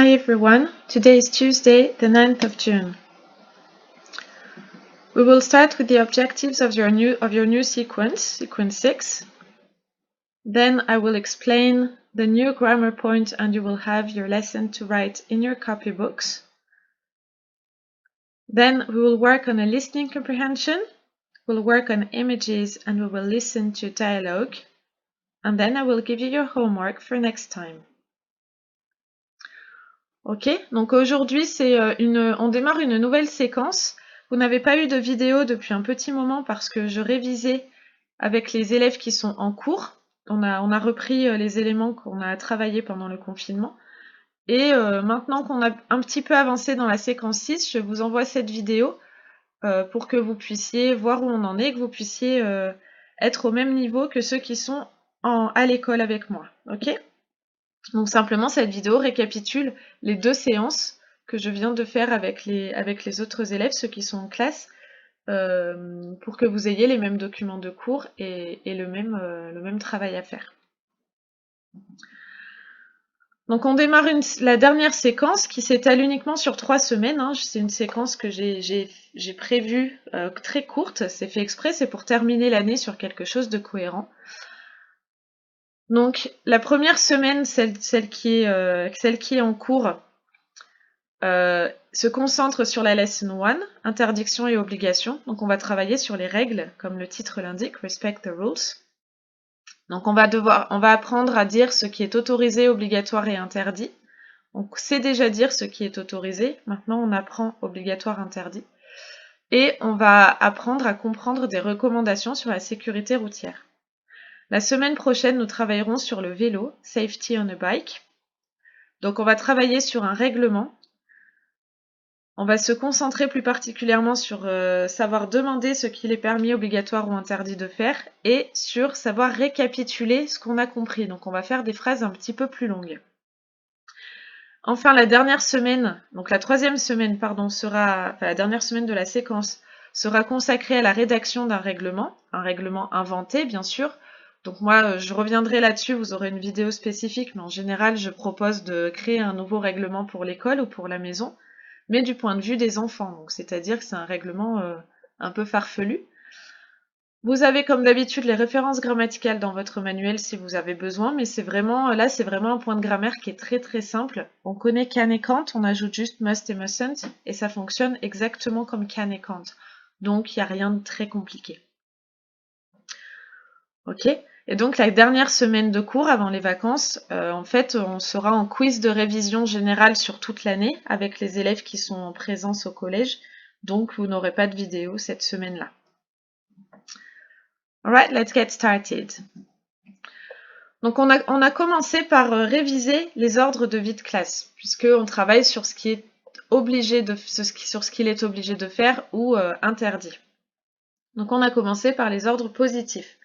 Hi everyone, today is Tuesday, the 9th of June. We will start with the objectives of your new sequence, sequence 6. Then I will explain the new grammar point and you will have your lesson to write in your copybooks. Then we will work on a listening comprehension, we'll work on images and we will listen to dialogue. And then I will give you your homework for next time. Ok, donc aujourd'hui on démarre une nouvelle séquence. Vous n'avez pas eu de vidéo depuis un petit moment parce que je révisais avec les élèves qui sont en cours. On a repris les éléments qu'on a travaillés pendant le confinement. Et maintenant qu'on a un petit peu avancé dans la séquence 6, je vous envoie cette vidéo pour que vous puissiez voir où on en est, que vous puissiez être au même niveau que ceux qui sont à l'école avec moi. Ok ? Donc simplement, cette vidéo récapitule les 2 séances que je viens de faire avec les autres élèves, ceux qui sont en classe, pour que vous ayez les mêmes documents de cours et le même travail à faire. Donc on démarre la dernière séquence qui s'étale uniquement sur 3 semaines. Hein. C'est une séquence que j'ai prévue très courte, c'est fait exprès, c'est pour terminer l'année sur quelque chose de cohérent. Donc la première semaine, celle qui est en cours, se concentre sur la lesson 1, interdiction et obligation. Donc on va travailler sur les règles, comme le titre l'indique, respect the rules. Donc on va apprendre à dire ce qui est autorisé, obligatoire et interdit. On sait déjà dire ce qui est autorisé, maintenant on apprend obligatoire, interdit. Et on va apprendre à comprendre des recommandations sur la sécurité routière. La semaine prochaine, nous travaillerons sur le vélo, safety on a bike. Donc on va travailler sur un règlement. On va se concentrer plus particulièrement sur savoir demander ce qu'il est permis, obligatoire ou interdit de faire et sur savoir récapituler ce qu'on a compris. Donc on va faire des phrases un petit peu plus longues. Enfin, la dernière semaine, donc la troisième semaine, la dernière semaine de la séquence sera consacrée à la rédaction d'un règlement, un règlement inventé bien sûr. Donc moi, je reviendrai là-dessus, vous aurez une vidéo spécifique, mais en général, je propose de créer un nouveau règlement pour l'école ou pour la maison, mais du point de vue des enfants, donc c'est-à-dire que c'est un règlement un peu farfelu. Vous avez comme d'habitude les références grammaticales dans votre manuel si vous avez besoin, mais c'est vraiment un point de grammaire qui est très très simple. On connaît can et can't, on ajoute juste must et mustn't, et ça fonctionne exactement comme can et can't. Donc il n'y a rien de très compliqué. Ok ? Et donc la dernière semaine de cours avant les vacances, en fait, on sera en quiz de révision générale sur toute l'année avec les élèves qui sont en présence au collège. Donc vous n'aurez pas de vidéo cette semaine-là. Alright, let's get started. Donc on a commencé par réviser les ordres de vie de classe, puisqu'on travaille sur ce qu'il est obligé de faire ou interdit. Donc on a commencé par les ordres positifs.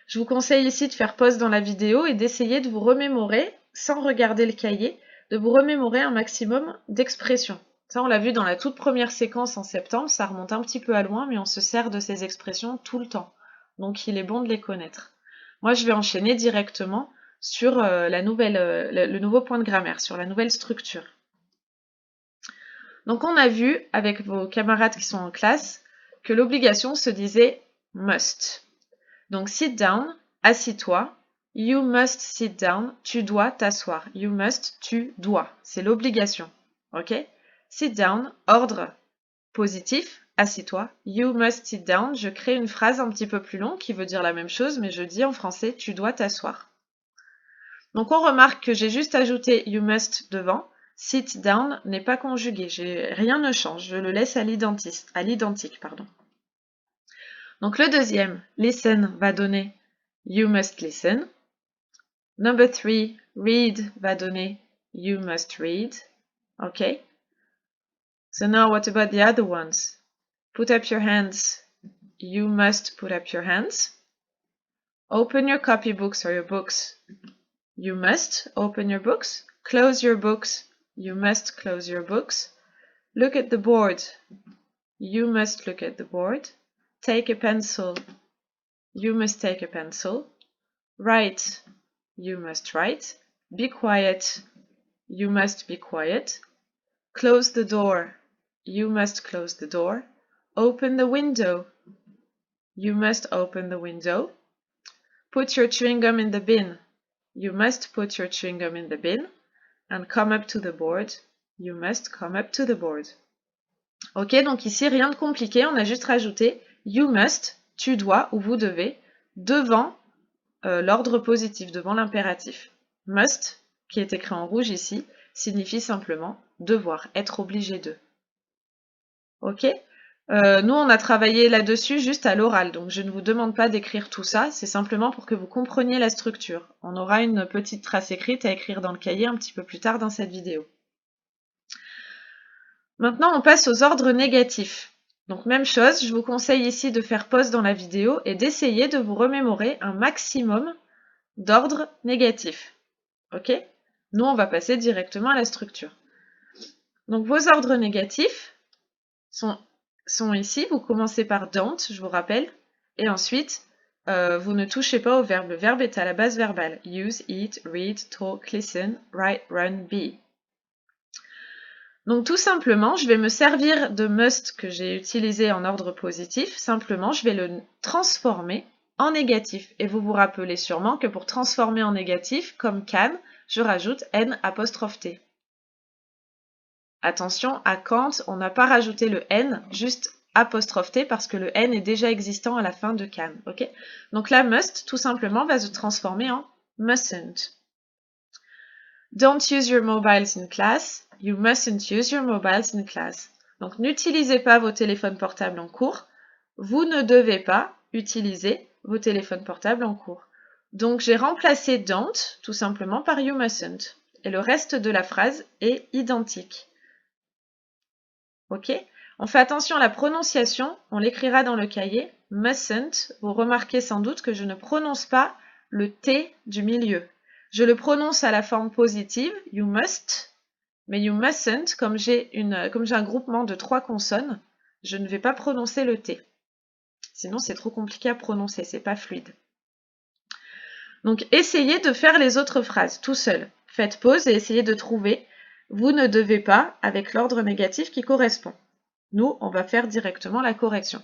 Je vous conseille ici de faire pause dans la vidéo et d'essayer de vous remémorer, sans regarder le cahier, de vous remémorer un maximum d'expressions. Ça, on l'a vu dans la toute première séquence en septembre, ça remonte un petit peu à loin, mais on se sert de ces expressions tout le temps. Donc il est bon de les connaître. Moi, je vais enchaîner directement sur le nouveau point de grammaire, sur la nouvelle structure. Donc on a vu, avec vos camarades qui sont en classe, que l'obligation se disait must. Donc sit down, assis-toi. You must sit down, tu dois t'asseoir. You must, tu dois. C'est l'obligation. Ok ? Sit down, ordre positif, assis-toi. You must sit down. Je crée une phrase un petit peu plus longue qui veut dire la même chose, mais je dis en français tu dois t'asseoir. Donc on remarque que j'ai juste ajouté you must devant. Sit down n'est pas conjugué. Rien ne change. Je le laisse à l'identique. Donc le deuxième, listen, va donner you must listen. Number 3, read va donner you must read. Okay? So now what about the other ones? Put up your hands. You must put up your hands. Open your copybooks or your books. You must open your books. Close your books. You must close your books. Look at the board. You must look at the board. Take a pencil. You must take a pencil. Write. You must write. Be quiet. You must be quiet. Close the door. You must close the door. Open the window. You must open the window. Put your chewing gum in the bin. You must put your chewing gum in the bin. And come up to the board. You must come up to the board. Ok, donc ici, rien de compliqué, on a juste rajouté you must, tu dois ou vous devez, devant l'ordre positif, devant l'impératif. Must, qui est écrit en rouge ici, signifie simplement devoir, être obligé de. Ok, nous, on a travaillé là-dessus juste à l'oral, donc je ne vous demande pas d'écrire tout ça, c'est simplement pour que vous compreniez la structure. On aura une petite trace écrite à écrire dans le cahier un petit peu plus tard dans cette vidéo. Maintenant, on passe aux ordres négatifs. Donc, même chose, je vous conseille ici de faire pause dans la vidéo et d'essayer de vous remémorer un maximum d'ordres négatifs. Ok? Nous, on va passer directement à la structure. Donc, vos ordres négatifs sont ici. Vous commencez par don't, je vous rappelle. Et ensuite, vous ne touchez pas au verbe. Le verbe est à la base verbale. Use, eat, read, talk, listen, write, run, be. Donc tout simplement, je vais me servir de must que j'ai utilisé en ordre positif. Simplement, je vais le transformer en négatif. Et vous vous rappelez sûrement que pour transformer en négatif, comme can, je rajoute n''t. Attention, à Kant, on n'a pas rajouté le n, juste ''t parce que le n est déjà existant à la fin de can. Okay? Donc là, must, tout simplement, va se transformer en mustn't. Don't use your mobiles in class. You mustn't use your mobiles in class. Donc, n'utilisez pas vos téléphones portables en cours. Vous ne devez pas utiliser vos téléphones portables en cours. Donc, j'ai remplacé don't, tout simplement, par you mustn't. Et le reste de la phrase est identique. Ok? On fait attention à la prononciation. On l'écrira dans le cahier. Mustn't. Vous remarquez sans doute que je ne prononce pas le T du milieu. Je le prononce à la forme positive, you must, mais you mustn't, comme j'ai un groupement de 3 consonnes, je ne vais pas prononcer le T. Sinon, c'est trop compliqué à prononcer, c'est pas fluide. Donc, essayez de faire les autres phrases tout seul. Faites pause et essayez de trouver. Vous ne devez pas avec l'ordre négatif qui correspond. Nous, on va faire directement la correction.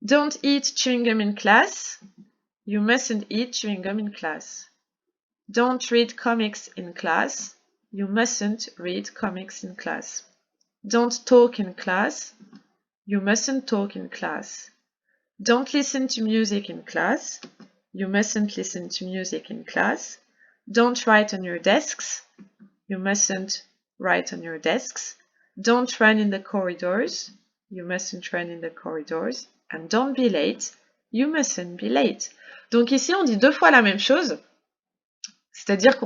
Don't eat chewing gum in class. You mustn't eat chewing gum in class. Don't read comics in class. You mustn't read comics in class. Don't talk in class. You mustn't talk in class. Don't listen to music in class. You mustn't listen to music in class. Don't write on your desks. You mustn't write on your desks. Don't run in the corridors. You mustn't run in the corridors. And don't be late. You mustn't be late. Donc ici, on dit 2 fois la même chose. C'est-à-dire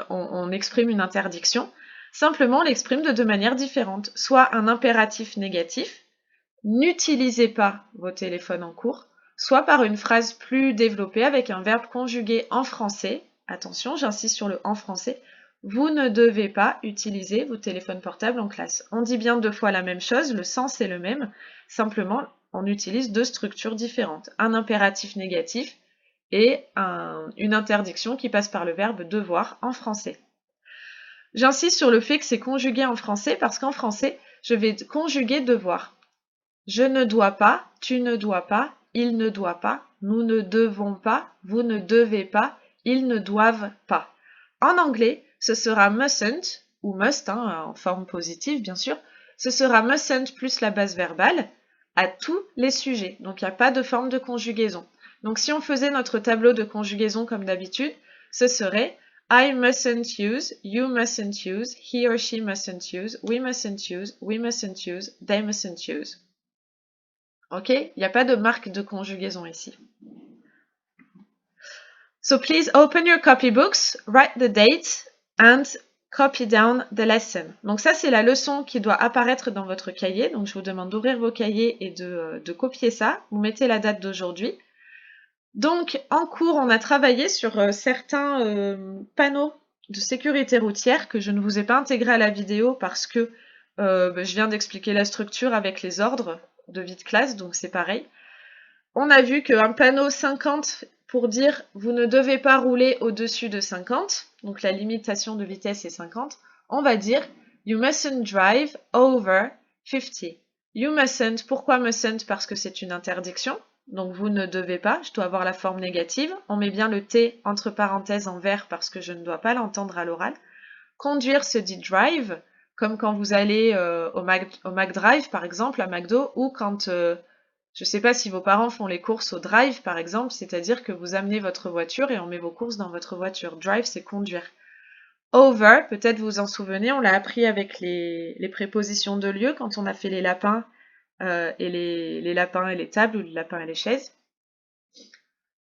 on exprime une interdiction. Simplement, on l'exprime de 2 manières différentes. Soit un impératif négatif, n'utilisez pas vos téléphones en cours, soit par une phrase plus développée avec un verbe conjugué en français. Attention, j'insiste sur le en français. Vous ne devez pas utiliser vos téléphones portables en classe. On dit bien 2 fois la même chose, le sens est le même. Simplement, on utilise 2 structures différentes. Un impératif négatif et une interdiction qui passe par le verbe devoir en français. J'insiste sur le fait que c'est conjugué en français parce qu'en français, je vais conjuguer devoir. Je ne dois pas, tu ne dois pas, il ne doit pas, nous ne devons pas, vous ne devez pas, ils ne doivent pas. En anglais, ce sera mustn't, ou must, en forme positive bien sûr, ce sera mustn't plus la base verbale à tous les sujets. Donc il n'y a pas de forme de conjugaison. Donc si on faisait notre tableau de conjugaison comme d'habitude, ce serait I mustn't use, you mustn't use, he or she mustn't use, we mustn't use, we mustn't use, they mustn't use. Ok? Il n'y a pas de marque de conjugaison ici. So please open your copybooks, write the date and copy down the lesson. Donc ça, c'est la leçon qui doit apparaître dans votre cahier. Donc je vous demande d'ouvrir vos cahiers et de copier ça. Vous mettez la date d'aujourd'hui. Donc, en cours, on a travaillé sur certains panneaux de sécurité routière que je ne vous ai pas intégrés à la vidéo parce que je viens d'expliquer la structure avec les ordres de vie de classe, donc c'est pareil. On a vu qu'un panneau 50 pour dire « vous ne devez pas rouler au-dessus de 50 », donc la limitation de vitesse est 50, on va dire you mustn't drive over 50. You mustn't, pourquoi mustn't? Parce que c'est une interdiction, donc vous ne devez pas, je dois avoir la forme négative, on met bien le T entre parenthèses en vert parce que je ne dois pas l'entendre à l'oral. Conduire se dit drive, comme quand vous allez au McDrive par exemple, à McDo, ou quand, je ne sais pas si vos parents font les courses au drive par exemple, c'est-à-dire que vous amenez votre voiture et on met vos courses dans votre voiture. Drive, c'est conduire. Over, peut-être vous vous en souvenez, on l'a appris avec les prépositions de lieu quand on a fait les lapins et les lapins et les tables ou les lapins et les chaises.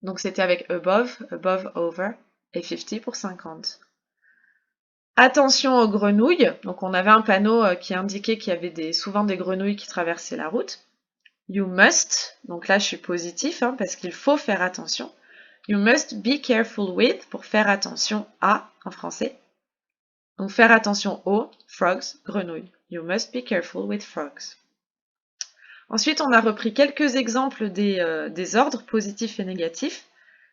Donc c'était avec above, over et 50 pour 50. Attention aux grenouilles. Donc on avait un panneau qui indiquait qu'il y avait souvent des grenouilles qui traversaient la route. You must, donc là je suis positif parce qu'il faut faire attention. You must be careful with, pour faire attention à, en français. Donc faire attention aux frogs, grenouilles. You must be careful with frogs. Ensuite, on a repris quelques exemples des ordres positifs et négatifs.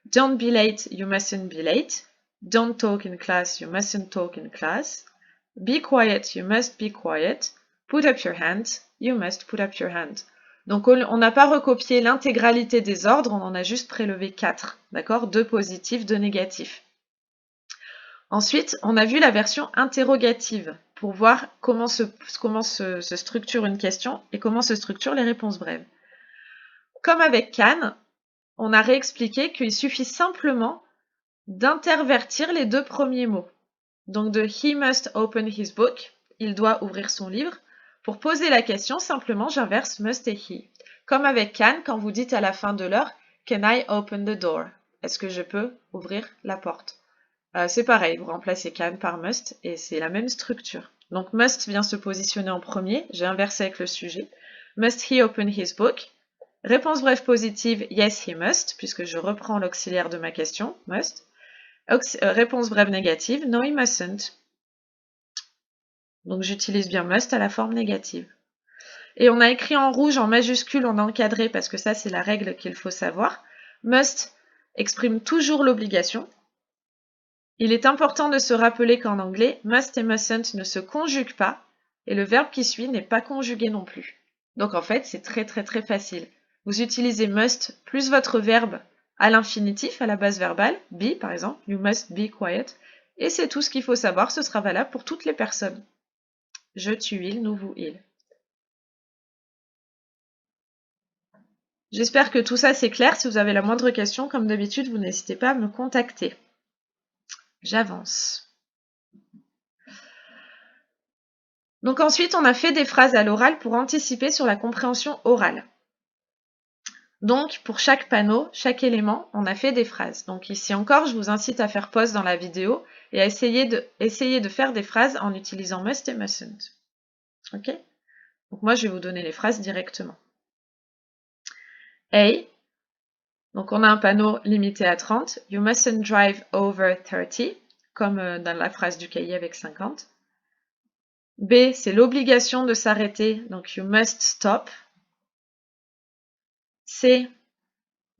Don't be late, you mustn't be late. Don't talk in class, you mustn't talk in class. Be quiet, you must be quiet. Put up your hand, you must put up your hand. Donc on n'a pas recopié l'intégralité des ordres, on en a juste prélevé 4, d'accord? 2 positifs, 2 négatifs. Ensuite, on a vu la version interrogative pour voir comment se structure une question et comment se structurent les réponses brèves. Comme avec Can, on a réexpliqué qu'il suffit simplement d'intervertir les 2 premiers mots. Donc de he must open his book, il doit ouvrir son livre. Pour poser la question, simplement j'inverse must et he. Comme avec Can, quand vous dites à la fin de l'heure, can I open the door? Est-ce que je peux ouvrir la porte? C'est pareil, vous remplacez can par must et c'est la même structure. Donc must vient se positionner en premier, j'ai inversé avec le sujet. Must he open his book? Réponse brève positive, yes he must, puisque je reprends l'auxiliaire de ma question, must. Réponse brève négative, no he mustn't. Donc j'utilise bien must à la forme négative. Et on a écrit en rouge, en majuscule, on a encadré parce que ça c'est la règle qu'il faut savoir. Must exprime toujours l'obligation. Il est important de se rappeler qu'en anglais, must et mustn't ne se conjuguent pas et le verbe qui suit n'est pas conjugué non plus. Donc en fait, c'est très facile. Vous utilisez must plus votre verbe à l'infinitif, à la base verbale, be par exemple, you must be quiet, et c'est tout ce qu'il faut savoir, ce sera valable pour toutes les personnes. Je, tu, il, nous, vous, il. J'espère que tout ça c'est clair. Si vous avez la moindre question, comme d'habitude, vous n'hésitez pas à me contacter. J'avance. Donc ensuite, on a fait des phrases à l'oral pour anticiper sur la compréhension orale. Donc, pour chaque panneau, chaque élément, on a fait des phrases. Donc ici encore, je vous incite à faire pause dans la vidéo et à essayer de faire des phrases en utilisant must et mustn't. Ok? Donc moi, je vais vous donner les phrases directement. A. Donc on a un panneau limité à 30. You mustn't drive over 30, comme dans la phrase du cahier avec 50. B, c'est l'obligation de s'arrêter, donc you must stop. C,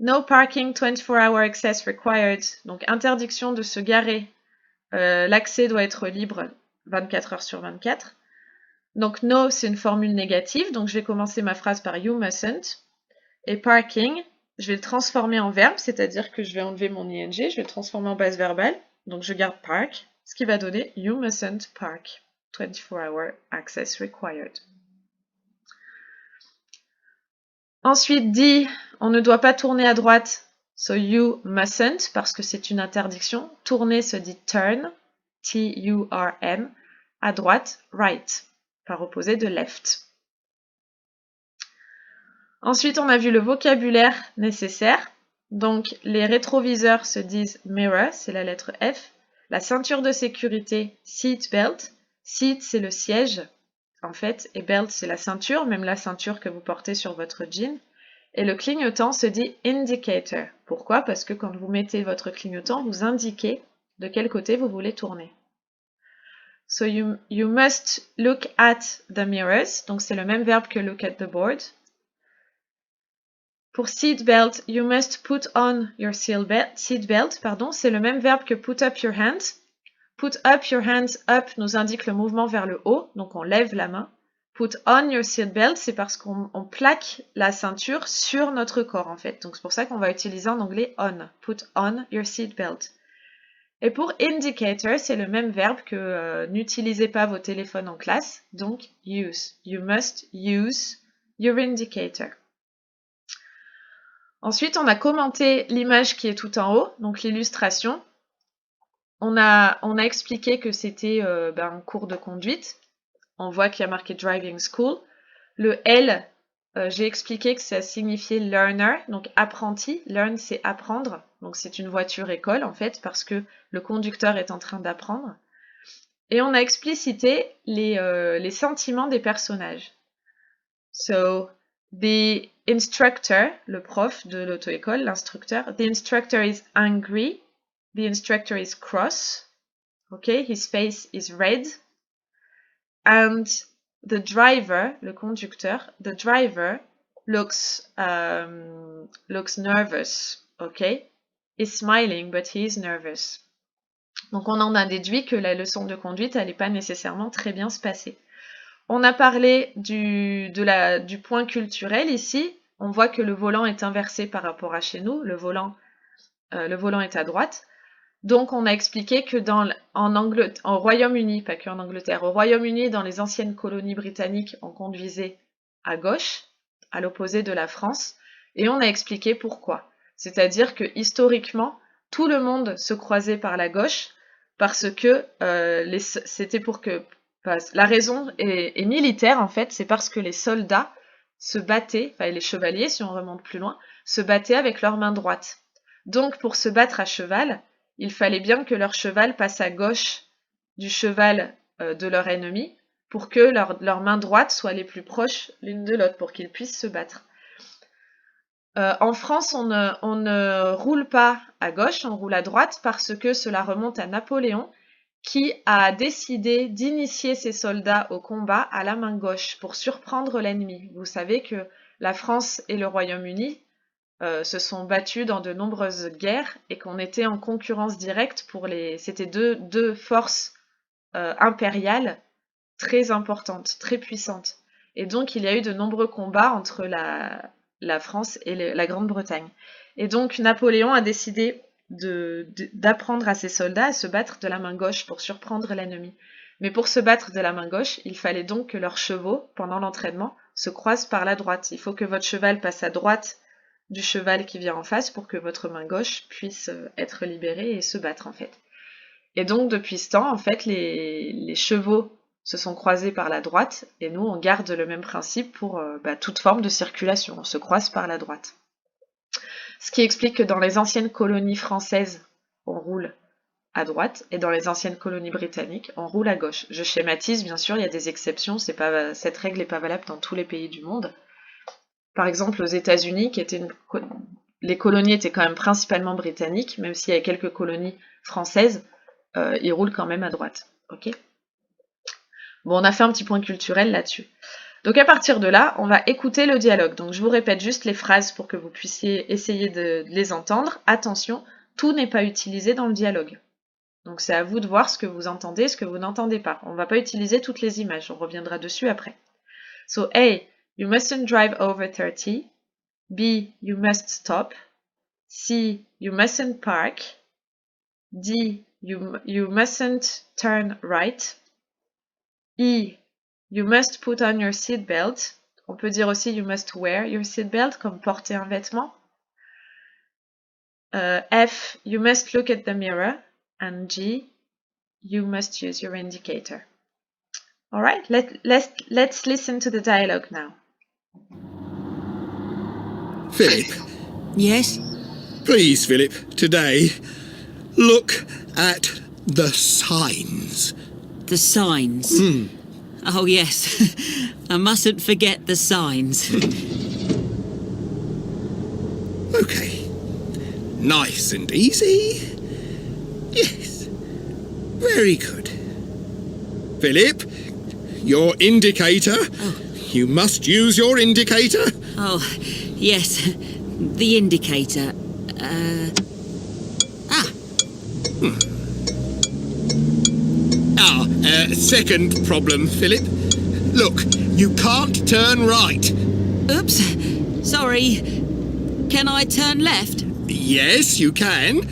no parking 24-hour access required, donc interdiction de se garer. L'accès doit être libre 24 heures sur 24. Donc no, c'est une formule négative, donc je vais commencer ma phrase par you mustn't. Et parking, je vais le transformer en verbe, c'est-à-dire que je vais enlever mon ing, je vais le transformer en base verbale, donc je garde park, ce qui va donner you mustn't park, 24-hour access required. Ensuite, dit, on ne doit pas tourner à droite, so you mustn't, parce que c'est une interdiction. Tourner se dit turn, T-U-R-N, à droite, right, par opposé de left. Ensuite, on a vu le vocabulaire nécessaire. Donc, les rétroviseurs se disent mirror, c'est la lettre F. La ceinture de sécurité, seat belt. Seat, c'est le siège, en fait, et belt, c'est la ceinture, même la ceinture que vous portez sur votre jean. Et le clignotant se dit indicator. Pourquoi? Parce que quand vous mettez votre clignotant, vous indiquez de quel côté vous voulez tourner. So you must look at the mirrors. Donc c'est le même verbe que look at the board. Pour seat belt, you must put on your seat belt, pardon, c'est le même verbe que put up your hand. Put up your hands up nous indique le mouvement vers le haut, donc on lève la main. Put on your seatbelt, c'est parce qu'on plaque la ceinture sur notre corps en fait. Donc c'est pour ça qu'on va utiliser en anglais on. Put on your seatbelt. Et pour indicator, c'est le même verbe que n'utilisez pas vos téléphones en classe, donc use. You must use your indicator. Ensuite, on a commenté l'image qui est tout en haut, donc l'illustration. On a expliqué que c'était un cours de conduite. On voit qu'il y a marqué Driving School. Le L, j'ai expliqué que ça signifiait learner, donc apprenti. Learn, c'est apprendre. Donc c'est une voiture école en fait, parce que le conducteur est en train d'apprendre. Et on a explicité les sentiments des personnages. So, the instructor, le prof de l'auto-école, l'instructeur, the instructor is angry. The instructor is cross. Okay, his face is red. And the driver, le conducteur, the driver looks nervous. Okay, he's smiling but he is nervous. Donc on en a déduit que la leçon de conduite n'allait pas nécessairement très bien se passer. On a parlé du point culturel ici. On voit que le volant est inversé par rapport à chez nous. Le volant est à droite. Donc, on a expliqué que en Royaume-Uni, pas qu'en Angleterre, au Royaume-Uni, dans les anciennes colonies britanniques, on conduisait à gauche, à l'opposé de la France, et on a expliqué pourquoi. C'est-à-dire que historiquement, tout le monde se croisait par la gauche, parce que c'était pour que... La raison est militaire, en fait, c'est parce que les soldats se battaient, enfin les chevaliers, si on remonte plus loin, se battaient avec leur main droite. Donc, pour se battre à cheval, il fallait bien que leur cheval passe à gauche du cheval de leur ennemi pour que leur main droite soit les plus proches l'une de l'autre, pour qu'ils puissent se battre. En France, on ne roule pas à gauche, on roule à droite parce que cela remonte à Napoléon qui a décidé d'initier ses soldats au combat à la main gauche pour surprendre l'ennemi. Vous savez que la France et le Royaume-Uni se sont battus dans de nombreuses guerres et qu'on était en concurrence directe c'était deux forces impériales très importantes, très puissantes. Et donc il y a eu de nombreux combats entre la France et la Grande-Bretagne. Et donc Napoléon a décidé d'apprendre à ses soldats à se battre de la main gauche pour surprendre l'ennemi. Mais pour se battre de la main gauche, il fallait donc que leurs chevaux, pendant l'entraînement, se croisent par la droite. Il faut que votre cheval passe à droite du cheval qui vient en face pour que votre main gauche puisse être libérée et se battre en fait. Et donc depuis ce temps, en fait, les chevaux se sont croisés par la droite et nous on garde le même principe pour toute forme de circulation, on se croise par la droite. Ce qui explique que dans les anciennes colonies françaises, on roule à droite et dans les anciennes colonies britanniques, on roule à gauche. Je schématise, bien sûr, il y a des exceptions, cette règle n'est pas valable dans tous les pays du monde. Par exemple, aux États-Unis, les colonies étaient quand même principalement britanniques, même s'il y a quelques colonies françaises, ils roulent quand même à droite. Okay ? Bon, on a fait un petit point culturel là-dessus. Donc à partir de là, on va écouter le dialogue. Donc je vous répète juste les phrases pour que vous puissiez essayer de les entendre. Attention, tout n'est pas utilisé dans le dialogue. Donc c'est à vous de voir ce que vous entendez, ce que vous n'entendez pas. On ne va pas utiliser toutes les images, on reviendra dessus après. So A, you mustn't drive over 30. B, you must stop. C, you mustn't park. D, you mustn't turn right. E, you must put on your seatbelt. On peut dire aussi you must wear your seatbelt, comme porter un vêtement. F, you must look at the mirror. And G, you must use your indicator. Alright, let's listen to the dialogue now. Philip. Yes? Please, Philip, today, look at the signs. The signs? Oh, yes. I mustn't forget the signs. Okay. Nice and easy. Yes. Very good. Philip, your indicator. Oh. You must use your indicator. Oh, yes. The indicator. second problem, Philip. Look, you can't turn right. Oops. Sorry. Can I turn left? Yes, you can.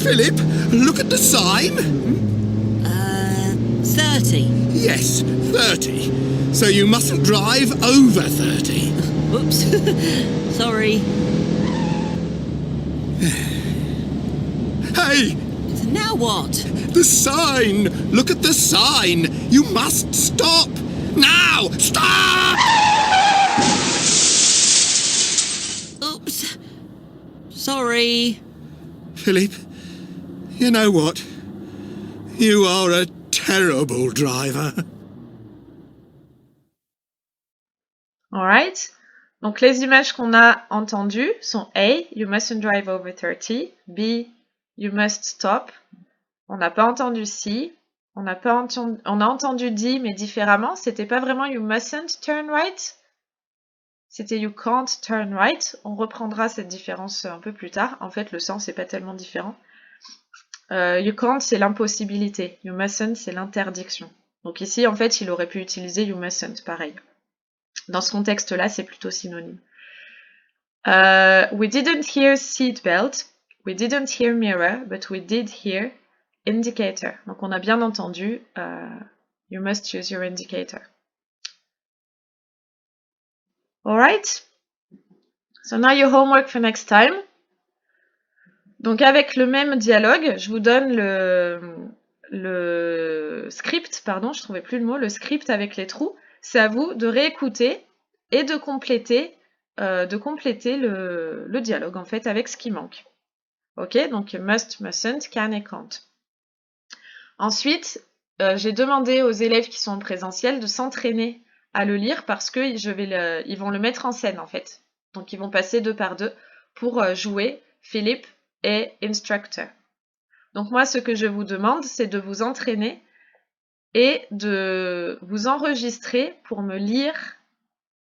Philip, look at the sign. 30. Yes, 30. So you mustn't drive over 30. Oops. Sorry. Hey, Now what? the sign! Look at the sign! You must stop! Now! Stop! Oops. Sorry. Philip, you know what? You are a terrible driver. Alright. Donc les images qu'on a entendues sont A, you mustn't drive over 30. B, you must stop. On n'a pas entendu C. On a entendu D, mais différemment. C'était pas vraiment you mustn't turn right. C'était you can't turn right. On reprendra cette différence un peu plus tard. En fait, le sens n'est pas tellement différent. You can't, c'est l'impossibilité. You mustn't, c'est l'interdiction. Donc ici, en fait, il aurait pu utiliser you mustn't, pareil. Dans ce contexte-là, c'est plutôt synonyme. We didn't hear seatbelt. We didn't hear mirror, but we did hear indicator. Donc on a bien entendu you must use your indicator. Alright. So now your homework for next time. Donc avec le même dialogue, je vous donne le script, pardon, je trouvais plus le mot, le script avec les trous. C'est à vous de réécouter et de compléter le dialogue en fait avec ce qui manque. Ok, donc must, mustn't, can et can't. Ensuite, j'ai demandé aux élèves qui sont en présentiel de s'entraîner à le lire parce que ils vont le mettre en scène en fait. Donc ils vont passer 2 par 2 pour jouer Philip et Instructor. Donc moi, ce que je vous demande, c'est de vous entraîner et de vous enregistrer pour me lire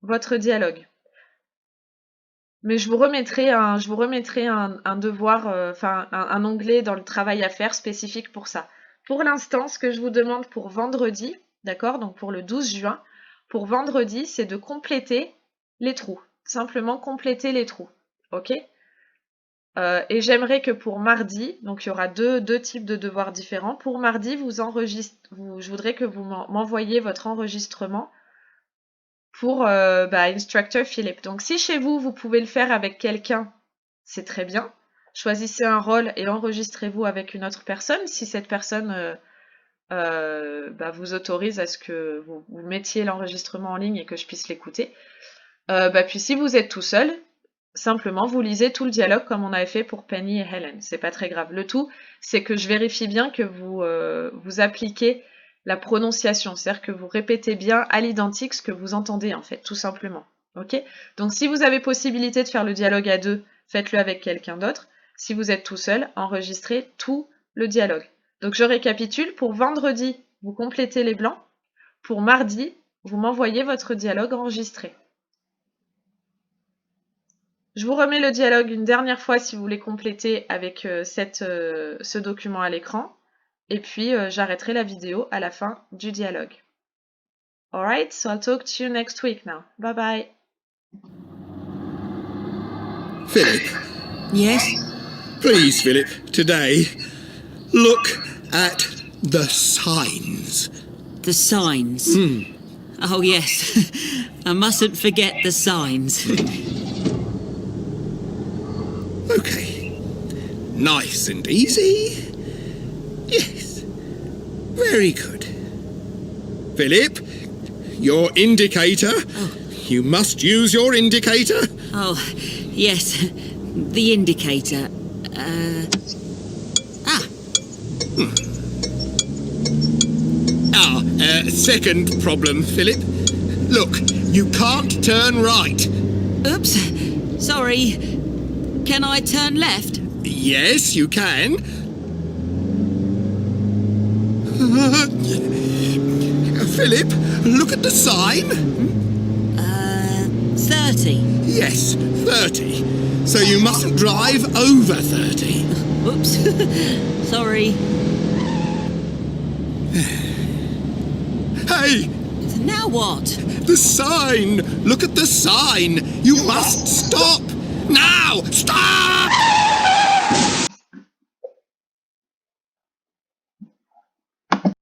votre dialogue. Mais je vous remettrai un devoir, un onglet dans le travail à faire spécifique pour ça. Pour l'instant, ce que je vous demande pour vendredi, d'accord, donc pour le 12 juin, pour vendredi, c'est de compléter les trous. Simplement compléter les trous, ok ? Et j'aimerais que pour mardi, donc il y aura deux types de devoirs différents. Pour mardi, je voudrais que vous m'envoyiez votre enregistrement pour Instructor Philip. Donc si chez vous, vous pouvez le faire avec quelqu'un, c'est très bien. Choisissez un rôle et enregistrez-vous avec une autre personne. Si cette personne vous autorise à ce que vous mettiez l'enregistrement en ligne et que je puisse l'écouter. Puis si vous êtes tout seul, simplement, vous lisez tout le dialogue comme on avait fait pour Penny et Helen. C'est pas très grave. Le tout, c'est que je vérifie bien que vous appliquez la prononciation. C'est-à-dire que vous répétez bien à l'identique ce que vous entendez, en fait, tout simplement. Ok ? Donc, si vous avez possibilité de faire le dialogue à 2, faites-le avec quelqu'un d'autre. Si vous êtes tout seul, enregistrez tout le dialogue. Donc, je récapitule. Pour vendredi, vous complétez les blancs. Pour mardi, vous m'envoyez votre dialogue enregistré. Je vous remets le dialogue une dernière fois si vous voulez compléter avec ce document à l'écran. Et puis, j'arrêterai la vidéo à la fin du dialogue. Alright, so I'll talk to you next week now. Bye bye. Philip, Yes? please, Philip, today, look at the signs. The signs. Oh, yes. I mustn't forget the signs. Okay. Nice and easy. Yes. Very good. Philip, your indicator. Oh. You must use your indicator. Oh, yes. The indicator. Second problem, Philip. Look, you can't turn right. Oops. Sorry. Can I turn left? Yes, you can. Philip, look at the sign. 30. Yes, 30. So you mustn't drive over 30. Oops. Sorry. Hey! Now what? The sign! Look at the sign! You must stop! Now! Stop!